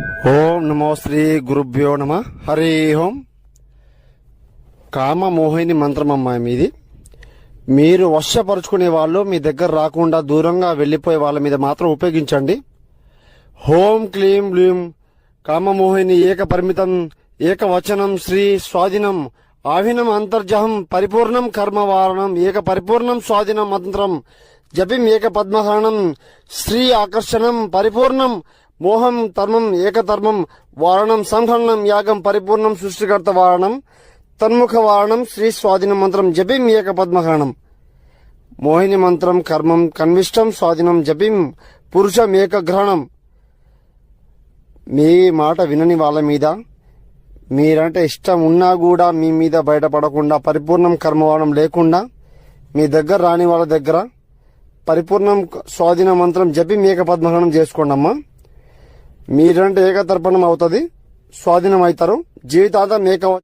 ఓం నమో శ్రీ గురుభ్యో నమ. హరి ఓం. కామ మోహిని మంత్రమమ్మాయి మీది. మీరు వశపరుచుకునే వాళ్ళు మీ దగ్గర రాకుండా దూరంగా వెళ్లిపోయే వాళ్ళ మీద మాత్రం ఉపయోగించండి. హోం క్లీం బ్లీం కామమోహిని ఏక పరిమితం ఏకవచనం శ్రీ స్వాధీనం ఆవినం అంతర్జహం పరిపూర్ణం కర్మవారణం ఏక పరిపూర్ణం స్వాధీనం మంత్రం జపిం ఏక పద్మహరణం శ్రీ ఆకర్షణం పరిపూర్ణం మోహం ధర్మం ఏకధర్మం వారణం సంహరణం యాగం పరిపూర్ణం సృష్టికర్త వారణం తన్ముఖ వారణం శ్రీ స్వాధీనం మంత్రం జపిం ఏక పద్మహరణం మోహిని మంత్రం కర్మం కన్విష్టం స్వాధీనం జపిం పురుషం ఏకగ్రహణం. మీ మాట వినని వాళ్ళ మీద మీరంటే ఇష్టం ఉన్నా కూడా మీ మీద బయటపడకుండా పరిపూర్ణం కర్మవాడం లేకుండా మీ దగ్గర రాని వాళ్ళ దగ్గర పరిపూర్ణం స్వాధీన మంత్రం జపి ఏక పద్మహరణం చేసుకోండి అమ్మా. మీరంటే ఏకతర్పణం అవుతుంది, స్వాధీనం అవుతారు, జీవితాంతం ఏక